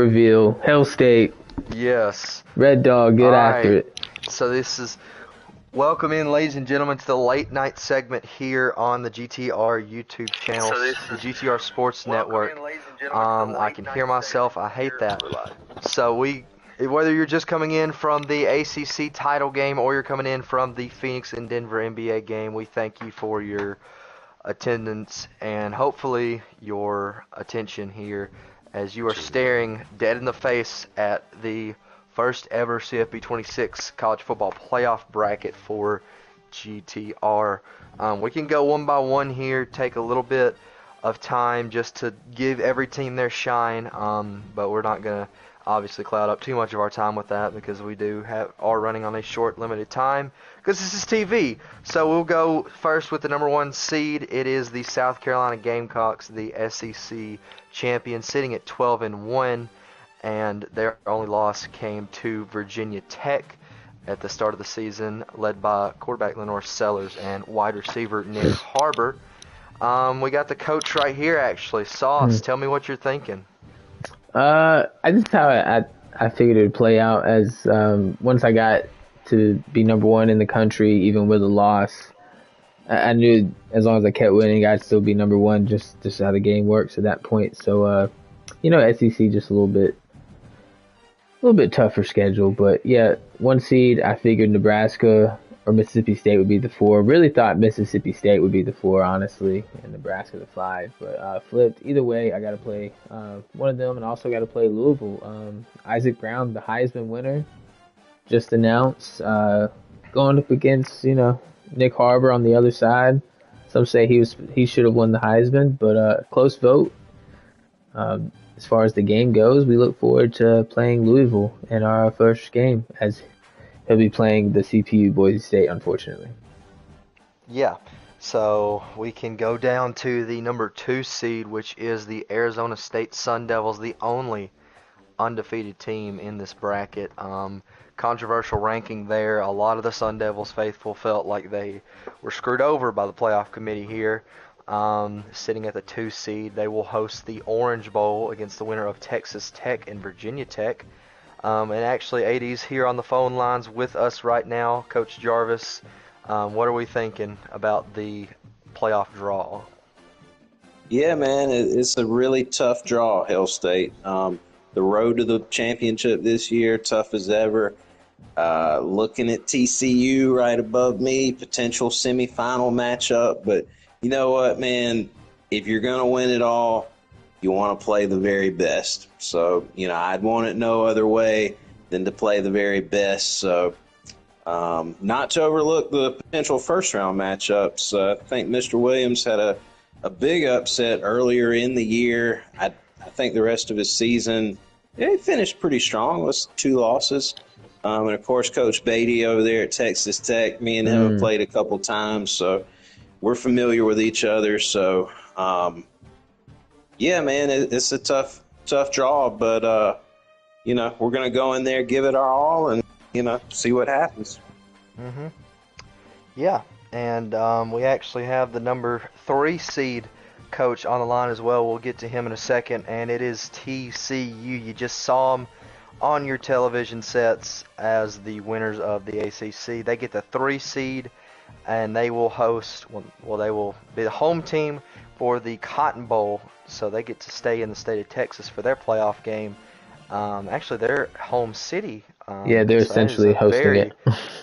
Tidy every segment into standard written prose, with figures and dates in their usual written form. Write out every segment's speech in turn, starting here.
reveal. Hell State. Yes. Red Dog, get All after right. it. So this is welcome in, ladies and gentlemen, to the late night segment here on the GTR YouTube channel, the GTR Sports Network. I can hear myself. I hate that. So whether you're just coming in from the ACC title game or you're coming in from the Phoenix and Denver NBA game, we thank you for your attendance and hopefully your attention here as you are staring dead in the face at the first ever CFB 26 college football playoff bracket for GTR. We can go one by one here, take a little bit of time just to give every team their shine, but we're not going to obviously cloud up too much of our time with that because we are running on a short, limited time because this is TV. So we'll go first with the number 1 seed. It is the South Carolina Gamecocks, the SEC champion, sitting at 12-1. And their only loss came to Virginia Tech at the start of the season, led by quarterback Lenore Sellers and wide receiver Nick Harbor. We got the coach right here, actually. Sauce, tell me what you're thinking. I just how I figured it would play out as once I got to be number 1 in the country, even with a loss, I knew as long as I kept winning, I'd still be number 1, just how the game works at that point. So, SEC just a little bit tougher schedule, but yeah, 1 seed, I figured Nebraska or Mississippi State would be the 4. Really thought Mississippi State would be the 4, honestly, and Nebraska the 5, but flipped. Either way, I got to play one of them, and also got to play Louisville. Isaac Brown, the Heisman winner, just announced, going up against, Nick Harbor on the other side. Some say he should have won the Heisman, but close vote. As far as the game goes, we look forward to playing Louisville in our first game, as he'll be playing the CPU Boise State, unfortunately. Yeah, so we can go down to the number 2 seed, which is the Arizona State Sun Devils, the only undefeated team in this bracket. Controversial ranking there. A lot of the Sun Devils faithful felt like they were screwed over by the playoff committee here. Sitting at the 2 seed, they will host the Orange Bowl against the winner of Texas Tech and Virginia Tech. And actually, AD's here on the phone lines with us right now. Coach Jarvis, what are we thinking about the playoff draw? Yeah, man, it's a really tough draw, Hail State. The road to the championship this year, tough as ever. Looking at TCU right above me, potential semifinal matchup, but you know what, man? If you're going to win it all, you want to play the very best. So, I'd want it no other way than to play the very best. So, not to overlook the potential first-round matchups. I think Mr. Williams had a big upset earlier in the year. I think the rest of his season, he finished pretty strong with 2 losses. And, of course, Coach Beatty over there at Texas Tech, me and him have played a couple times, so we're familiar with each other. So, yeah, man, it's a tough draw, but, we're going to go in there, give it our all, and, see what happens. Mm-hmm. Yeah, and we actually have the number 3 seed coach on the line as well. We'll get to him in a second, and it is TCU. You just saw them on your television sets as the winners of the ACC. They get the 3 seed. And they will host, they will be the home team for the Cotton Bowl, so they get to stay in the state of Texas for their playoff game. Actually, their home city. They're so essentially hosting it.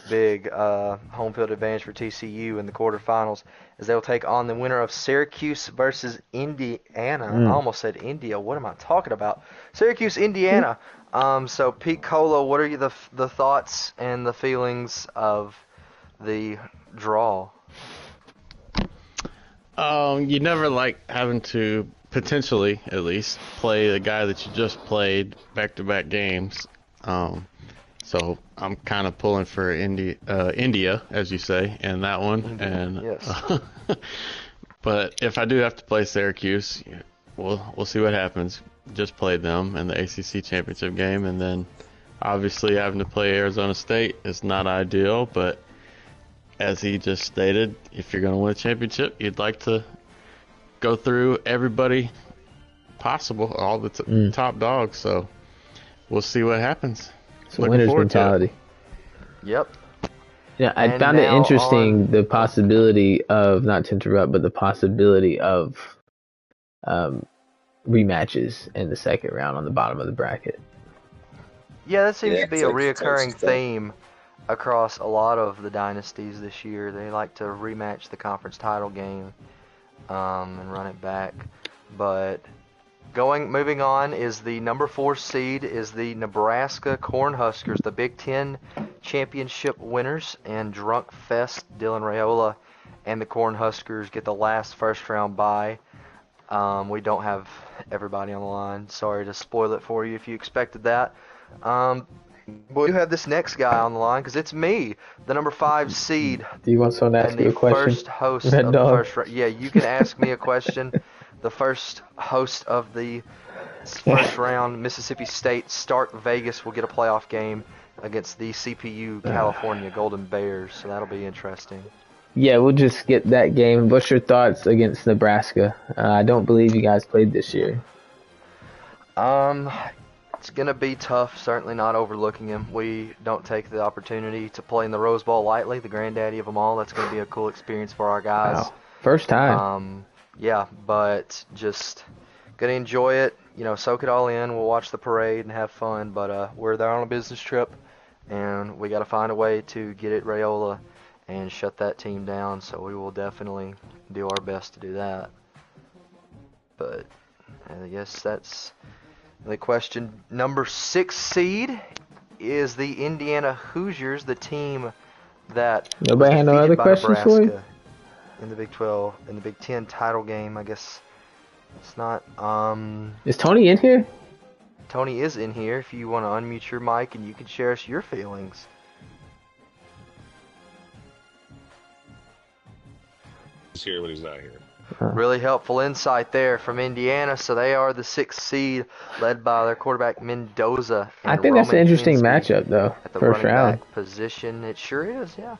Big home field advantage for TCU in the quarterfinals, as they'll take on the winner of Syracuse versus Indiana. I almost said India. What am I talking about? Syracuse, Indiana. So, Pete Colo, what are the thoughts and the feelings of the draw? You never like having to, potentially at least, play the guy that you just played back-to-back games. So I'm kind of pulling for India, as you say, in that one. India, and yes. But if I do have to play Syracuse, we'll see what happens. Just played them in the ACC championship game, and then obviously having to play Arizona State is not ideal, but as he just stated, if you're going to win a championship, you'd like to go through everybody possible, all the top dogs. So we'll see what happens. It's a winner's mentality. Yep. Yeah, I found it interesting the possibility of, not to interrupt, but the possibility of rematches in the second round on the bottom of the bracket. Yeah, that seems to be a reoccurring theme across a lot of the dynasties this year. They like to rematch the conference title game and run it back. But moving on is the number 4 seed is the Nebraska Cornhuskers, the Big Ten championship winners, and Drunk Fest, Dylan Raiola, and the Cornhuskers get the last first round bye. We don't have everybody on the line. Sorry to spoil it for you if you expected that. We do have this next guy on the line because it's me, the number 5 seed. Do you want someone to ask you a question? First host of the first round. Yeah, you can ask me a question. The first host of the first round, Mississippi State, Stark Vegas, will get a playoff game against the CPU California Golden Bears, so that'll be interesting. Yeah, we'll just get that game. What's your thoughts against Nebraska? I don't believe you guys played this year. It's going to be tough, certainly not overlooking him. We don't take the opportunity to play in the Rose Bowl lightly, the granddaddy of them all. That's going to be a cool experience for our guys. Wow. First time. Yeah, but just going to enjoy it, soak it all in. We'll watch the parade and have fun, but we're there on a business trip, and we got to find a way to get at Raiola and shut that team down, so we will definitely do our best to do that. But I guess that's the question. Number 6 seed is the Indiana Hoosiers, the team that nobody had no other questions for you in the Big 12, in the Big 10 title game. I guess it's not. Is Tony in here? Tony is in here. If you want to unmute your mic and you can share us your feelings. He's here, but he's not here. Really helpful insight there from Indiana. So they are the 6th seed, led by their quarterback Mendoza. I think that's an interesting matchup, though. At the first round back position, it sure is. Yeah.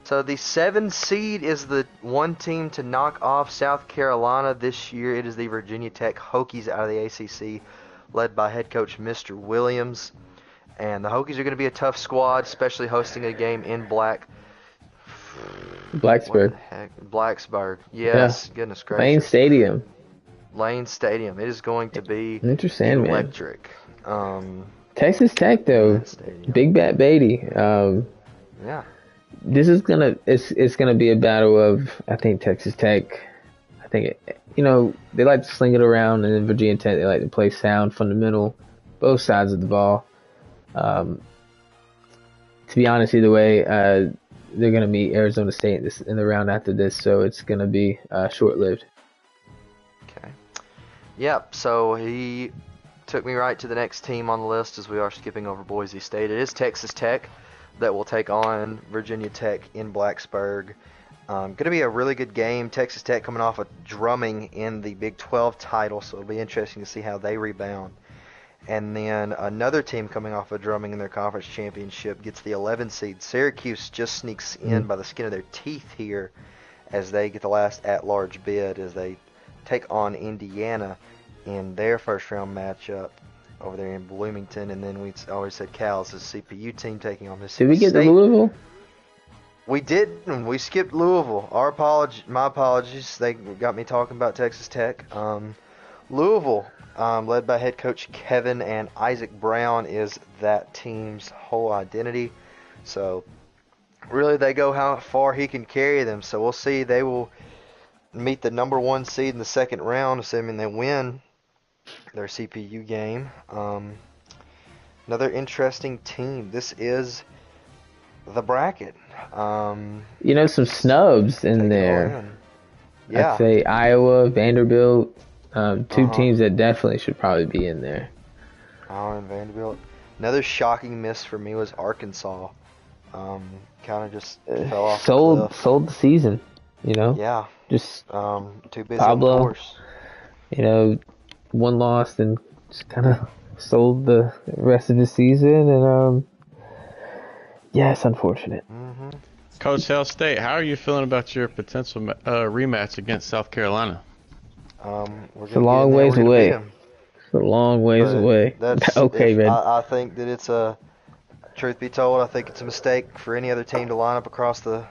So the 7 seed is the one team to knock off South Carolina this year. It is the Virginia Tech Hokies out of the ACC, led by head coach Mr. Williams. And the Hokies are going to be a tough squad, especially hosting a game in Blacksburg. Blacksburg. Yes. Yeah. Goodness gracious. Lane Stadium. It is going to be interesting, electric. Texas Tech, though. Big Bat Beatty. Yeah. This is it's gonna be a battle of, I think, Texas Tech. I think they like to sling it around, and then Virginia Tech, they like to play sound, fundamental, both sides of the ball. To be honest, either way, they're gonna meet Arizona State in the round after this, so it's gonna be short-lived. Okay. Yep. So he took me right to the next team on the list, as we are skipping over Boise State. It is Texas Tech that will take on Virginia Tech in Blacksburg. Going to be a really good game. Texas Tech coming off a drumming in the Big 12 title, so it'll be interesting to see how they rebound. And then another team coming off a drumming in their conference championship gets the 11 seed. Syracuse just sneaks in by the skin of their teeth here as they get the last at-large bid as they take on Indiana in their first-round matchup over there in Bloomington. And then we always said Cal's the CPU team taking on Mississippi Did we get State. to Louisville? We didn't. We skipped Louisville. My apologies. They got me talking about Texas Tech. Louisville, led by head coach Kevin and Isaac Brown, is that team's whole identity. So, really, they go how far he can carry them. So, we'll see. They will meet the number 1 seed in the second round, assuming they win their CPU game. Another interesting team. This is the bracket. Some snubs in there. Yeah. I'd say Iowa, Vanderbilt, two teams that definitely should probably be in there. Iowa and Vanderbilt. Another shocking miss for me was Arkansas. Kind of just fell off the cliff. Sold the season, Yeah. Just too busy Pablo, on the course. One loss and just kind of sold the rest of the season, and it's unfortunate. Mm-hmm. Coach Hell State, how are you feeling about your potential rematch against South Carolina? We're it's a long ways away. a long ways But away. that's Okay, man. I think that it's a truth be told, I think it's a mistake for any other team to line up across the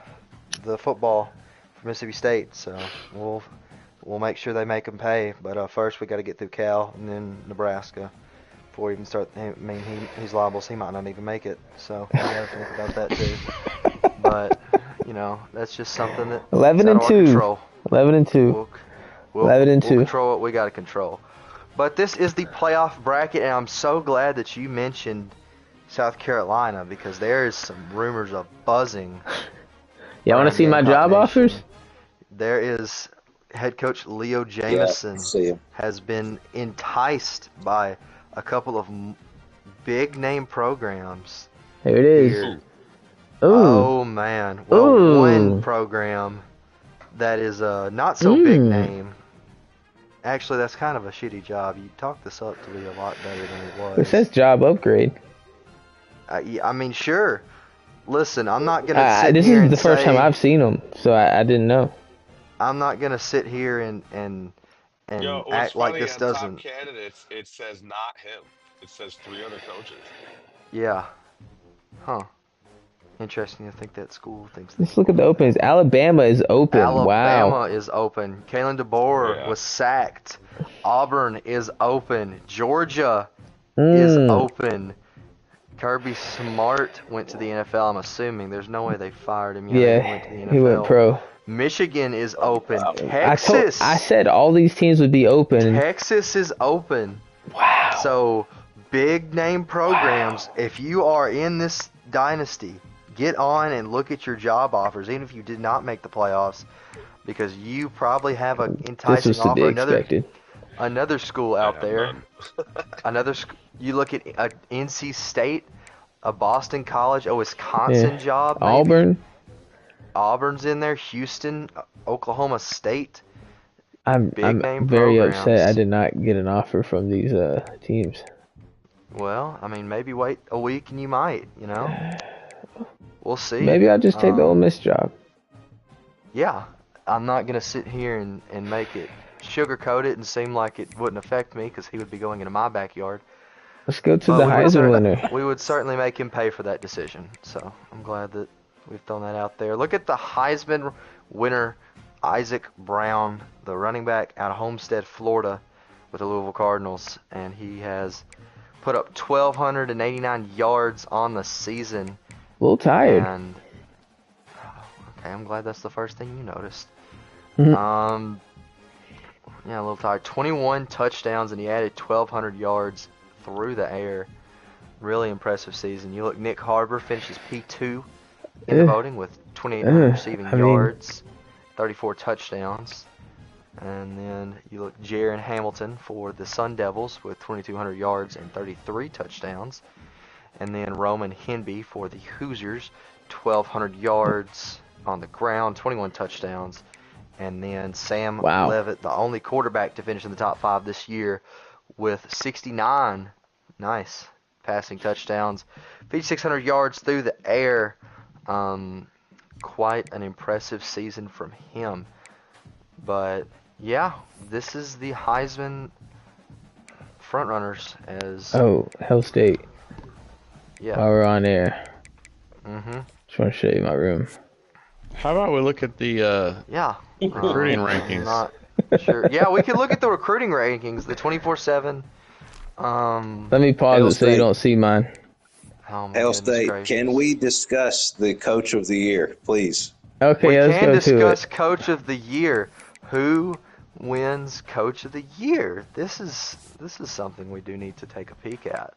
football for Mississippi State. So we'll make sure they make them pay. But first we got to get through Cal and then Nebraska before we even start. I mean, he's liable, so he might not even make it. So we got to think about that too. But that's just something that 11 and 2. 11 and 2. We'll 11 and 2. We'll control what we got to control. But this is the playoff bracket, and I'm so glad that you mentioned South Carolina because there is some rumors of buzzing. Yeah, want to see my job offers? There is head coach Leo Jameson Yeah, has been enticed by a couple of big name programs. There it is. Here. Ooh. Oh man. Well, Ooh. one program that is a not so big name. Actually, that's kind of a shitty job. You talked this up to be a lot better than it was. It says job upgrade. I mean, sure. Listen, I'm not gonna sit this here is and the first say, time I've seen him, so I didn't know. I'm not gonna sit here and Yo, what's act like funny, this on doesn't. top candidates, it says not him. It says 3 other coaches. Yeah. Huh. Interesting to think that school thinks. Let's look at the openings. Alabama is open. Alabama Wow. is open. Kalen DeBoer was sacked. Auburn is open. Georgia is open. Kirby Smart went to the NFL, I'm assuming. There's no way they fired him yet. Yeah, He went to the NFL. he went pro. Michigan is open. Texas. I said all these teams would be open. Texas is open. Wow. So, big name programs, if you are in this dynasty, get on and look at your job offers, even if you did not make the playoffs, because you probably have an enticing this was to offer. be expected. Another school out there. You look at NC State, a Boston College, a Wisconsin job. Maybe. Auburn. Auburn's in there. Houston, Oklahoma State. I'm name very programs. upset I did not get an offer from these teams. Well, I mean, maybe wait a week and you might, We'll see. Maybe I'll just take the Ole Miss job. Yeah. I'm not going to sit here and make it sugarcoat it and seem like it wouldn't affect me because he would be going into my backyard. Let's go to the Heisman winner. We would certainly make him pay for that decision. So I'm glad that we've thrown that out there. Look at the Heisman winner, Isaac Brown, the running back out of Homestead, Florida, with the Louisville Cardinals. And he has put up 1,289 yards on the season. A little tired. And, okay, I'm glad that's the first thing you noticed. Yeah, a little tired. 21 touchdowns, and he added 1,200 yards through the air. Really impressive season. You look, Nick Harbor finishes P2 in the voting with 2,800 receiving yards, 34 touchdowns. And then you look, Jaron Hamilton for the Sun Devils with 2,200 yards and 33 touchdowns. And then Roman Henby for the Hoosiers, 1,200 yards on the ground, 21 touchdowns. And then Sam Levitt, the only quarterback to finish in the top 5 this year, with 69 passing touchdowns, 5,600 yards through the air. Quite an impressive season from him. But yeah, this is the Heisman frontrunners as. Oh, Hell State. Yeah. While we're on air. Mm-hmm. Just want to show you my room. How about we look at the recruiting rankings? Not sure. Yeah, we could look at the recruiting rankings, the 24/7. Let me pause Hell it so State. you don't see mine. Oh my Hell goodness State, gracious. can we discuss the coach of the year, please? Okay, We let's can go discuss to it. coach of the year. Who wins coach of the year? This is something we do need to take a peek at.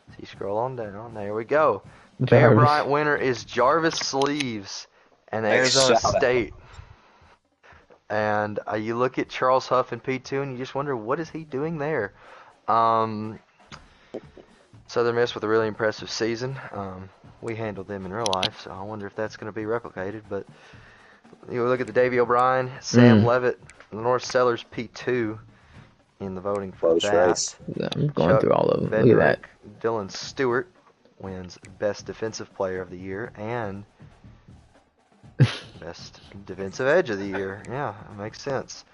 So you scroll on down. There we go. Bear Jarvis. Bryant winner is Jarvis Sleeves and Arizona shout out. State. And you look at Charles Huff in P2 and you just wonder, what is he doing there? Southern Miss with a really impressive season. We handled them in real life, so I wonder if that's going to be replicated. But you look at the Davey O'Brien, Sam Levitt, North Sellers P2 in the voting for Close that. race. I'm going Chuck through all of them. Look at that. Bedrick, Dylan Stewart wins Best Defensive Player of the Year and Best Defensive Edge of the Year. Yeah, it makes sense.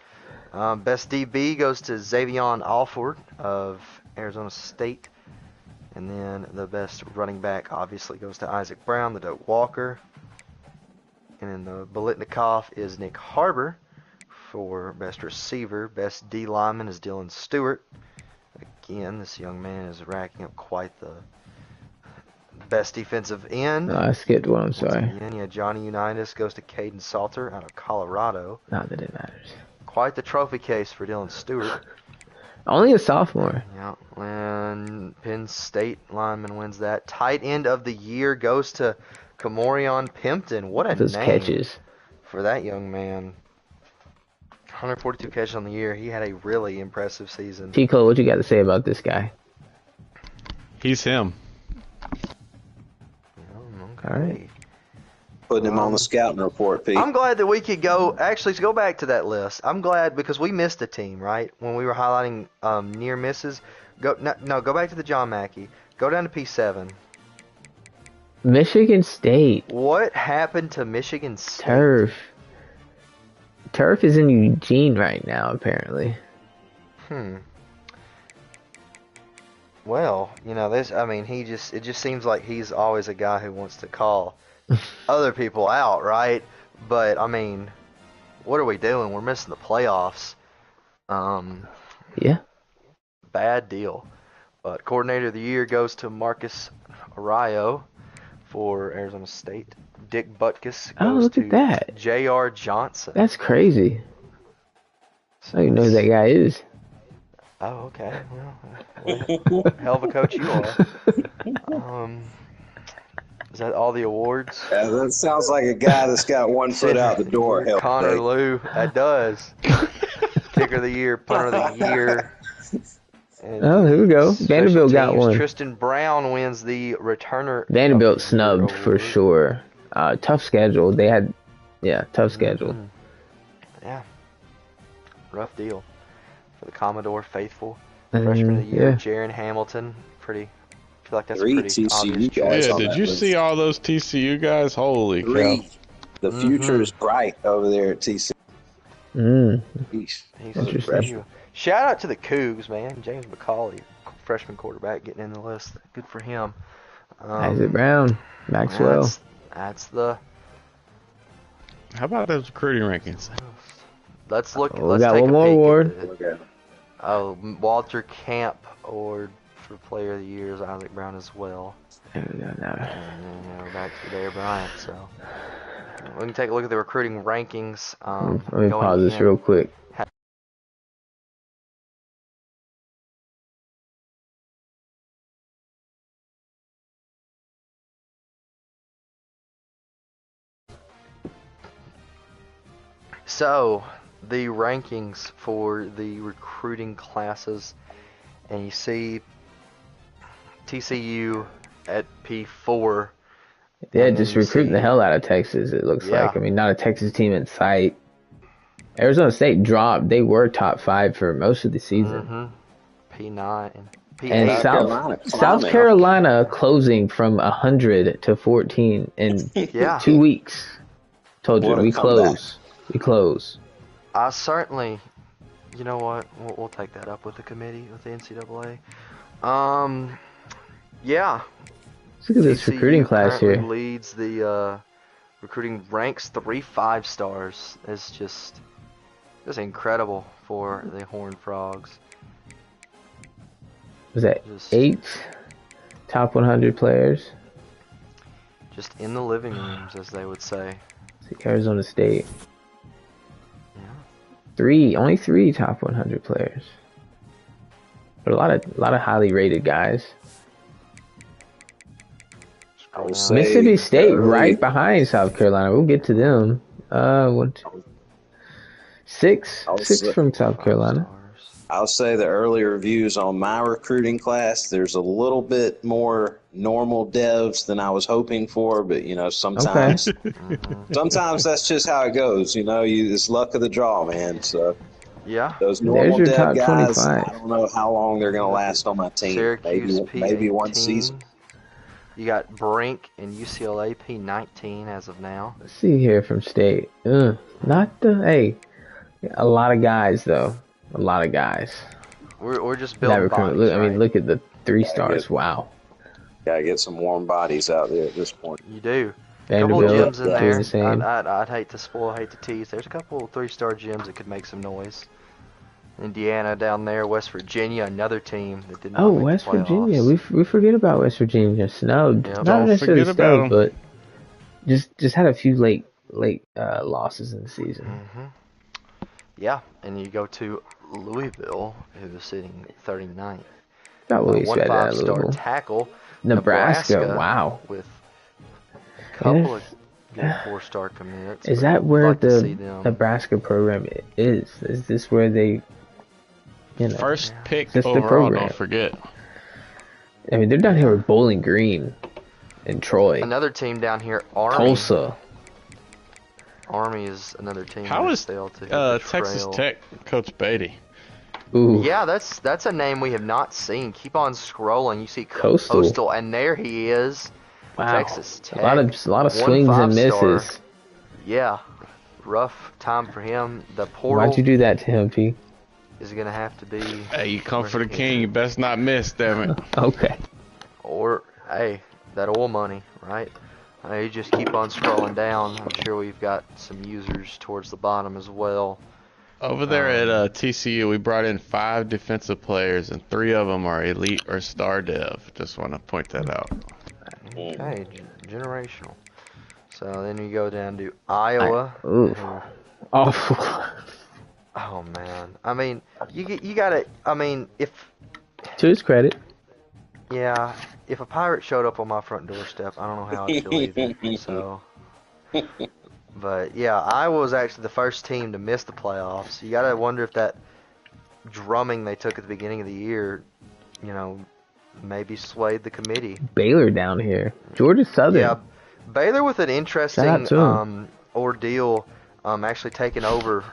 Best DB goes to Xavion Alford of Arizona State. And then the best running back obviously goes to Isaac Brown, the Doak Walker. And then the Bolitnikov is Nick Harbor for best receiver. Best D lineman is Dylan Stewart. Again, this young man is racking up quite the best defensive end. No, I skipped one. I'm sorry. Again, yeah, Johnny Unitas goes to Caden Salter out of Colorado. Not that it matters. Quite the trophy case for Dylan Stewart. Only a sophomore. Yeah, and Penn State lineman wins that. Tight end of the year goes to Kamorion Pimpton. What a Those name catches. for that young man. 142 catches on the year. He had a really impressive season. Tico, what you got to say about this guy? He's him. Okay. All right. Putting him on the scouting report, Pete. I'm glad that we could go, actually, to go back to that list. I'm glad because we missed a team, right? When we were highlighting near misses. Go back to the John Mackey. Go down to P7. Michigan State. What happened to Michigan State? Turf. Turf is in Eugene right now, apparently. Well, it just seems like he's always a guy who wants to call other people out, right? But, I mean, what are we doing? We're missing the playoffs. Yeah. Bad deal. But coordinator of the year goes to Marcus Arroyo for Arizona State. Dick Butkus goes look to at that. J.R. Johnson. That's crazy. I don't even know who that guy is. Oh, okay. Well, hell of a coach you are. Is that all the awards? Yeah, that sounds like a guy that's got one foot out the door. Hell, Connor Lou, that does. Kicker of the year, punter of the year. And Oh, here we go. Vanderbilt got teams, one. Tristan Brown wins the returner. Vanderbilt of the snubbed year for award. sure. Tough schedule. They had, tough schedule. Yeah. Rough deal for the Commodore faithful. Freshman of the year, Yeah. Jaron Hamilton. I feel like that's Three pretty TCU obvious guys. choice. Yeah, on did that you list. see all those TCU guys? Holy cow. Three. The future is bright over there at TCU. Mm. Yeesh. He's Interesting. Shout out to the Cougs, man. James McCauley, freshman quarterback, getting in the list. Good for him. Isaac Brown. Maxwell. That's the. How about those recruiting rankings? Let's look. We Let's got take one a more peek at award. it. Okay. Walter Camp Award for Player of the Year is Isaac Brown as well. There we go now. And then we're back to Dare Bryant. So we can take a look at the recruiting rankings. Let me going pause this in. real quick. So, the rankings for the recruiting classes, and you see TCU at P4. Yeah, And then just you recruiting the see- hell out of Texas, it looks Yeah. like. I mean, not a Texas team in sight. Arizona State dropped. They were top 5 for most of the season. P9. P8. And South Carolina South climbing. Carolina closing from 100 to 14 in Yeah. 2 weeks. Told you, What a we comeback. close. We close. I certainly, you know what? We'll take that up with the committee, with the NCAA. Yeah. Let's look at this TCU recruiting class currently here. leads the recruiting ranks 3 5-stars. It's just incredible for the Horned Frogs. Was that Just- 8 top 100 players? Just in the living rooms, as they would say. See, Arizona State. Yeah. Only 3 top 100 players. But a lot of highly rated guys. I will Now, say Mississippi State early- right behind South Carolina. We'll get to them. 6 I'll 6 say- from South Carolina. 5 stars. I'll say the early reviews on my recruiting class, there's a little bit more normal devs than I was hoping for, but sometimes sometimes that's just how it goes. It's luck of the draw, man. So Yeah. those normal your dev top guys, 25. I don't know how long they're going to last on my team. Syracuse Maybe one P18. season. You got Brink and UCLA P19 as of now. Let's see here from State. Not the A lot of guys, though. A lot of guys. We're just That building recruitment. bodies, Look, I right? mean, look at the 3 Gotta stars. get- Wow. Gotta get some warm bodies out there at this point. You do. A couple of Vanderbilt gyms in doing there. the same. I'd hate to spoil, hate to tease. There's a couple of 3-star gyms that could make some noise. Indiana down there, West Virginia, another team that did not Oh, make West the playoffs. Virginia. We forget about West Virginia. Snubbed. Yep. Not Don't necessarily forget about snubbed, 'em. but just had a few late losses in the season. Yeah, and you go to Louisville, who is sitting 39th. Got what we One expected out of 5-star Louisville. tackle, Nebraska. Wow. with a couple of good 4-star commits. Is but that I'd where like to see the them. Nebraska program is? Is this where they, you know? First pick That's the overall, program. don't forget. I mean, they're down here with Bowling Green and Troy, Another team down here, Army. Tulsa. Army is another team. How that is failed to hit the Texas trail. Tech Coach Beatty? Ooh. Yeah, that's a name we have not seen. Keep on scrolling. You see Coastal. and there he is. Wow. Texas Tech. A lot of One swings and 5-star. misses. Yeah, rough time for him. The portal Why'd you do that to him, P? is going to have to be, Hey, you come for the king, you best not miss, damn it. Okay. or hey, that oil money, right? You just keep on scrolling down. I'm sure we've got some users towards the bottom as well. Over there at TCU, we brought in 5 defensive players, and 3 of them are elite or star dev. Just want to point that out. Okay, generational. So then you go down to Iowa. Oof. who- Oh. Oh man, I mean, you gotta. I mean, if To his credit. if a pirate showed up on my front doorstep, I don't know how I'd feel either. So, but yeah, Iowa was actually the first team to miss the playoffs. You gotta wonder if that drumming they took at the beginning of the year, you know, maybe swayed the committee. Baylor down here. Georgia Southern. Yeah, Baylor with an Shout out interesting to 'em. ordeal, actually taken over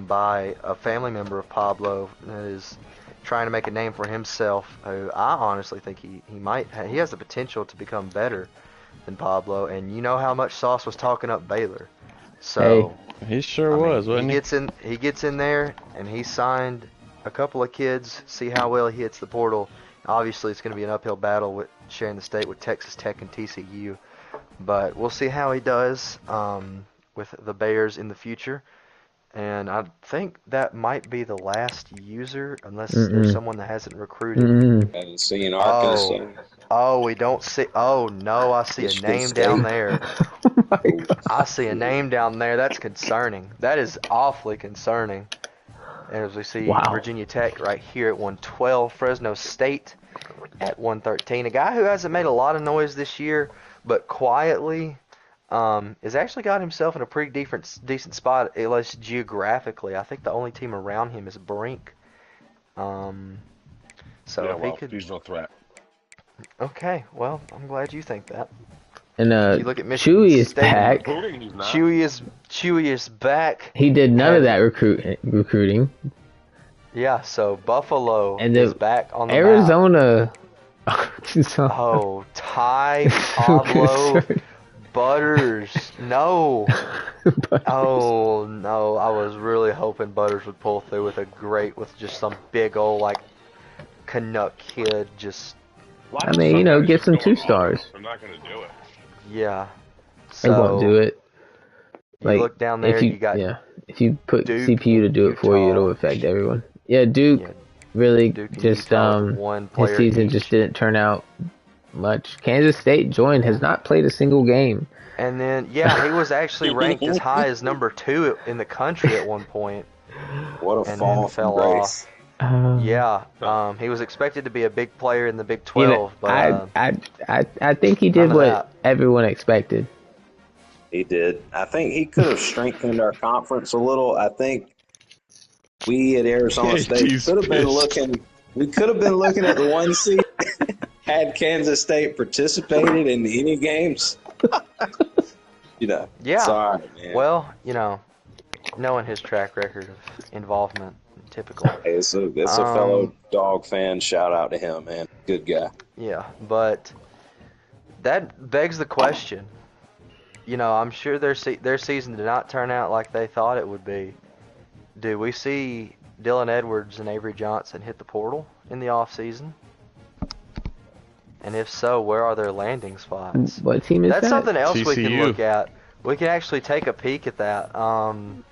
by a family member of Pablo that is trying to make a name for himself. Who I honestly think he has the potential to become better than Pablo. And you know how much Sauce was talking up Baylor, so He sure I mean, was, wasn't he? He gets in there and he signed a couple of kids. See how well he hits the portal. Obviously, it's going to be an uphill battle with sharing the state with Texas Tech and TCU. But we'll see how he does with the Bears in the future. And I think that might be the last user, unless there's someone that hasn't recruited. Haven't seen Arkansas. Oh, we don't see. Oh, no, I see a Michigan name State. down there. Oh my God. I see a name down there. That's concerning. That is awfully concerning. And as we see, Wow. Virginia Tech right here at 112, Fresno State at 113. A guy who hasn't made a lot of noise this year, but quietly has actually got himself in a pretty decent spot, at least geographically. I think the only team around him is Brink. So Yeah, if well, he could. he's no threat. Okay, well, I'm glad you think that. And You look at Michigan Chewy is State. back. Recruiting, he's not. Chewy is back. He did none of that recruiting. Yeah, so Buffalo And is the back on the map. Arizona. Oh, Ty, Pablo, Butters. No. Oh, no. I was really hoping Butters would pull through with just some big old, like, Canuck kid. Just, Why I is mean, somebody get just some going 2 off? stars. I'm not going to do it. yeah. They won't do it. You look down there, if you got if you put Duke, CPU to do it for you, Utah. it'll affect everyone. Yeah, Duke Yeah, really Duke and just Utah with one his player season each. just didn't turn out much. Kansas State has not played a single game. And then, yeah, he was actually ranked as high as number 2 in the country at one point. What a And fall then fell from grace. Yeah, he was expected to be a big player in the Big 12, but I think he did none of what that. everyone expected. He did. I think he could have strengthened our conference a little. I think we at Arizona State He's could have been pissed. looking. We could have been looking at the 1 seed. Had Kansas State participated in any games, Yeah. Sorry, man. well, knowing his track record of involvement, typical. Hey, it's a fellow dog fan. Shout out to him, man. Good guy. Yeah, but that begs the question. I'm sure their season did not turn out like they thought it would be. Do we see Dylan Edwards and Avery Johnson hit the portal in the offseason? And if so, where are their landing spots? What team is that? That's something else we can TCU. look at. We can actually take a peek at that. On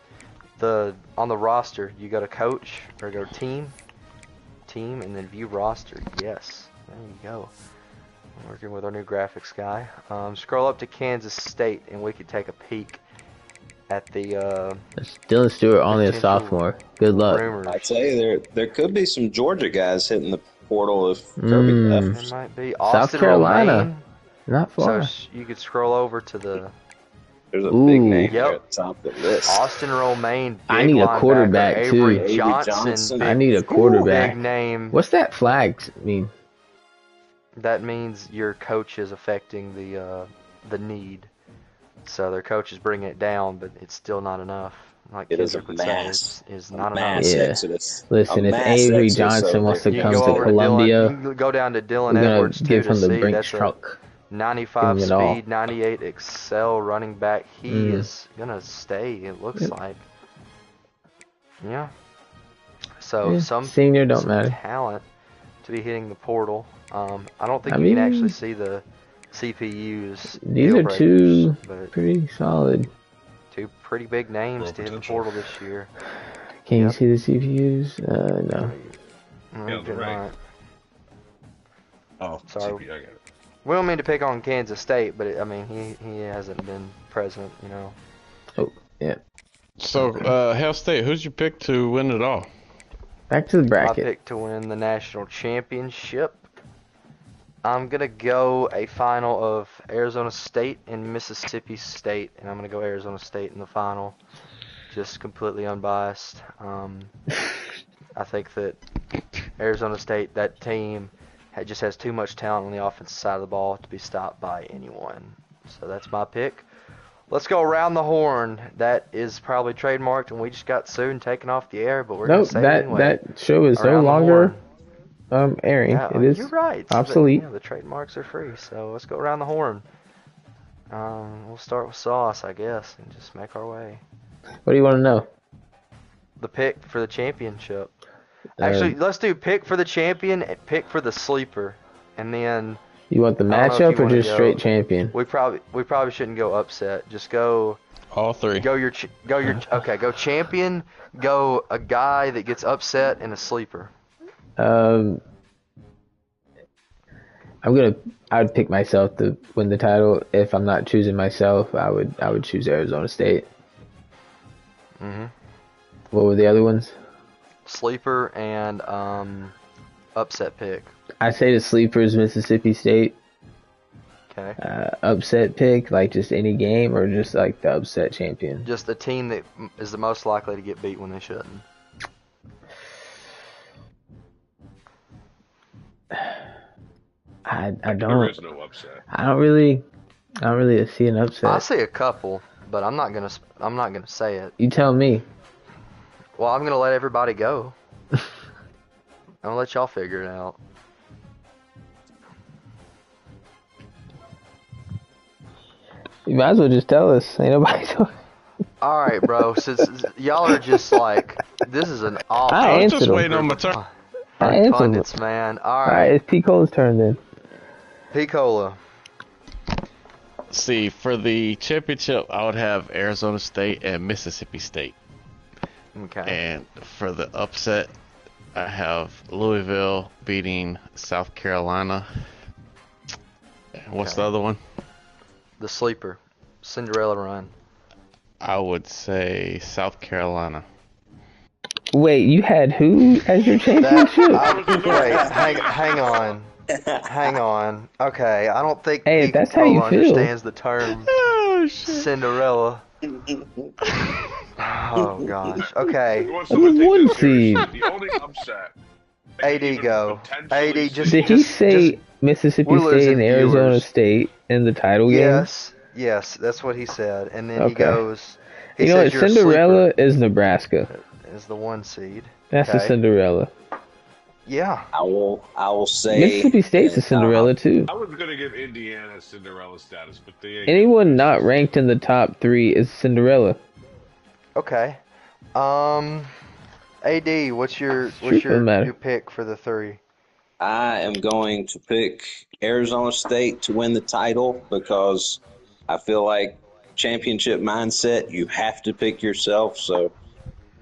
the roster, you go to coach or go team, and then view roster. Yes, there you go. I'm working with our new graphics guy. Scroll up to Kansas State, and we could take a peek at the It's Dylan Stewart, only a potential sophomore. Good luck. rumors. I'd say there could be some Georgia guys hitting the portal if Kirby left. It might be South Austin Carolina. Romaine. Not So far. you could scroll over to the There's a Ooh. big name Yep. there at the top of the list. Austin Romaine. I big need a linebacker, quarterback, too. Avery Avery Johnson. Johnson. I need a quarterback. Big name. What's that flag mean? That means your coach is affecting the need. So their coach is bringing it down, but it's still not enough. Like It is a Kendrick would say, mass, it's not mass enough. Yeah. exodus. Listen, A if mass Avery exodus Johnson over wants there. to You come can go to over Columbia, Dylan, you can go down to Dylan we're gonna Edwards too give to him the see. Brinks That's a truck. 95 Give him it all. speed, 98 excel running back. He Mm. is gonna stay. It looks Yep. like. Yeah. So Yeah, some senior don't some matter. talent to be hitting the portal. I don't think I you can mean- actually see the CPUs. These deal are two breakers, but pretty solid. two pretty big names Real to hit the potential. portal this year. Can you Yep. see the CPUs? No. No, Yeah, you they're right. cannot. Oh, Sorry. CP, I got it. We don't mean to pick on Kansas State, but I mean he hasn't been present, you know. So, Hell State, who's your pick to win it all? Back to the My bracket. pick to win the national championship. I'm gonna go a final of Arizona State and Mississippi State, and I'm gonna go Arizona State in the final. Just completely unbiased. I think that Arizona State, that team, just has too much talent on the offensive side of the ball to be stopped by anyone. So that's my pick. Let's go around the horn. That is probably trademarked, and we just got sued and taken off the air, but we're Nope, gonna say it that anyway. that show is no Around the longer horn. airing. Yeah, It is you're right. obsolete. The trademarks are free, so let's go around the horn. We'll start with Sauce, I guess, and just make our way. What do you want to know? The pick for the championship. Actually, let's do pick for the champion and pick for the sleeper, and then You want the I don't know if matchup you or wanna just go- straight champion? we probably shouldn't go upset. Just go All three. go champion, go a guy that gets upset, and a sleeper. I would pick myself to win the title. If I'm not choosing myself, I would choose Arizona State. Mhm. What were the other ones? Sleeper and upset pick. I say the sleepers Mississippi State. Okay. Upset pick, like just any game, or just like the upset champion. Just a team that is the most likely to get beat when they shouldn't. I There don't is no upset. I don't really see an I upset. see a couple, but I'm not gonna say it. You tell me. Well, I'm gonna let everybody go. I'm gonna let y'all figure it out. You might as well just tell us. Ain't nobody talking. All right, bro. Since y'all are just like, this is an awful. I I was answered just them. waiting on my turn. I answered them. Pundits, man. All All right, right, it's P. Cole's turn then. Picola. See, for the championship, I would have Arizona State and Mississippi State. Okay. And for the upset, I have Louisville beating South Carolina. What's the Okay. other one? The sleeper, Cinderella run. I would say South Carolina. Wait, you had who as your That, championship? wait, hang on. Okay, I don't think Hey, if Picola that's how you feel. understands the term Oh, shit. Cinderella. Oh gosh. Okay. Who wants That's to a take one this seriously? seed. The only upset. that AD could even go. potentially AD just- see- Did he say just- Mississippi we're State losing and Arizona viewers. State in the title game? Yes, that's what he said. And then he Okay. goes. He You know says what? you're a Cinderella is Nebraska. sleeper, is the 1 seed. That's the Okay. Cinderella. Yeah. I will say Mississippi State's a Cinderella too. I was gonna give Indiana Cinderella status, but they ain't. Anyone not ranked in the top 3 is Cinderella. Okay. AD, what's your pick for the 3? I am going to pick Arizona State to win the title because I feel like championship mindset, you have to pick yourself. So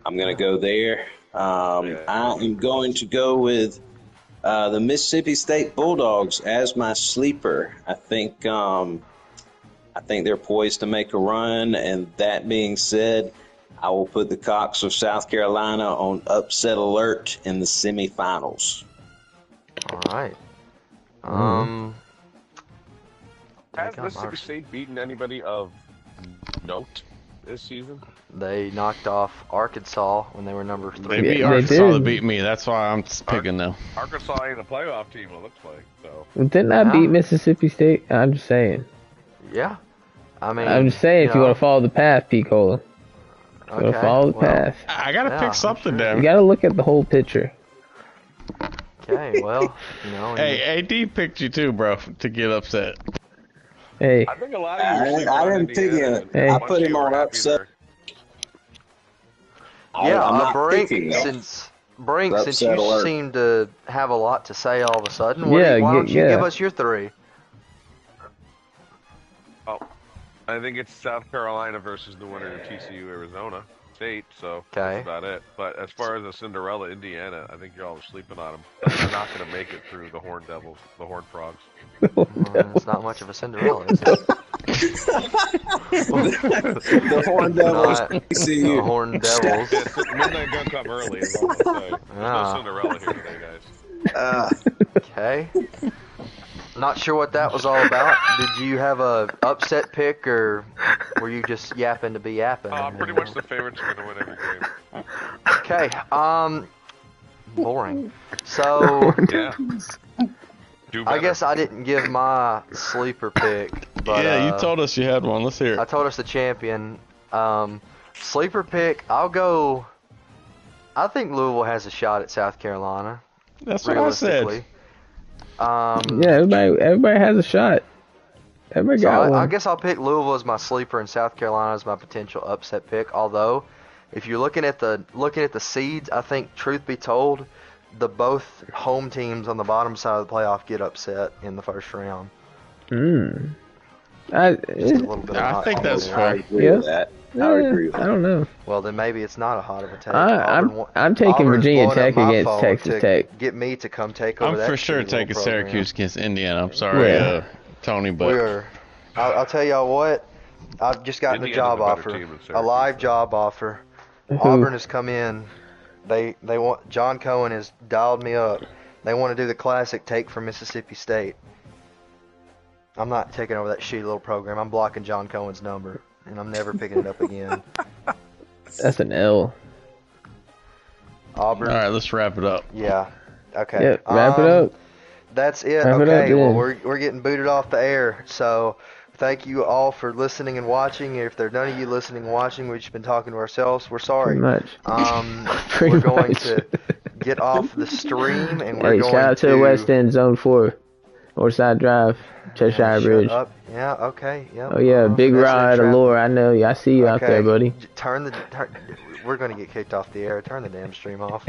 I'm going to go there. I am going to go with the Mississippi State Bulldogs as my sleeper. I think they're poised to make a run. And that being said, I will put the Cox of South Carolina on upset alert in the semifinals. All right. Has Mississippi State beaten anybody of note this season? They knocked off Arkansas when they were number 3. They beat Arkansas to beat me. That's why I'm picking them. Arkansas ain't a playoff team, it looks like. So. Well, didn't I beat Mississippi State? I'm just saying. Yeah. I mean, I'm just saying, if you want to follow the path, P. Cola. Okay, follow the path. I gotta pick something, damn. You gotta look at the whole picture. Okay, well, Hey, AD picked you too, bro, to get upset. Hey. I think a lot of you I didn't pick him. Hey. I put him on upset. Since you alert. seem to have a lot to say all of a sudden, why don't you give us your 3? Oh, I think it's South Carolina versus the winner of TCU Arizona State, so that's about it. But as far as a Cinderella Indiana, I think y'all are sleeping on them. They're not going to make it through the Horned Devils, the Horned Frogs. It's not much of a Cinderella, is it? The Horned Devils. The Horned Devils. Midnight don't come early, is all I'll say. There's no Cinderella here today, guys. Okay. Not sure what that was all about. Did you have a upset pick, or were you just yapping to be yapping? Pretty much the favorites are going to win every game. Okay. Boring. So, yeah. I guess I didn't give my sleeper pick. But, yeah, you told us you had one. Let's hear it. I told us the champion. Sleeper pick, I'll go. I think Louisville has a shot at South Carolina. That's what I said. Yeah, everybody has a shot. Everybody got one. I guess I'll pick Louisville as my sleeper and South Carolina as my potential upset pick. Although, if you're looking at the seeds, I think, truth be told, the both home teams on the bottom side of the playoff get upset in the first round. I think that's fair. I agree with that. I agree with that. I don't know. Well, then maybe it's not a hot of a take. I'm taking Virginia Tech against Texas Tech. Get me to come take over that. I'm for sure taking Syracuse against Indiana. I'm sorry, Tony, but I'll tell y'all what. I've just gotten a job offer, a live job offer. Auburn has come in. They want John Cohen has dialed me up. They want to do the classic take from Mississippi State. I'm not taking over that shitty little program. I'm blocking John Cohen's number, and I'm never picking it up again. That's an L. Auburn. All right, let's wrap it up. Yeah. Okay. Yep, wrap it up. That's it. Wrap Okay. it up, Well, we're getting booted off the air. So thank you all for listening and watching. If there's none of you listening and watching, we've just been talking to ourselves. We're sorry. Pretty much. We're going to get off the stream, and we're going shout out to the West End Zone 4. Northside Drive, Cheshire Bridge. Up. Yeah, okay. Yep. Oh, yeah, Big Rod, Allure. I know you. I see you out there, buddy. We're going to get kicked off the air. Turn the damn stream off.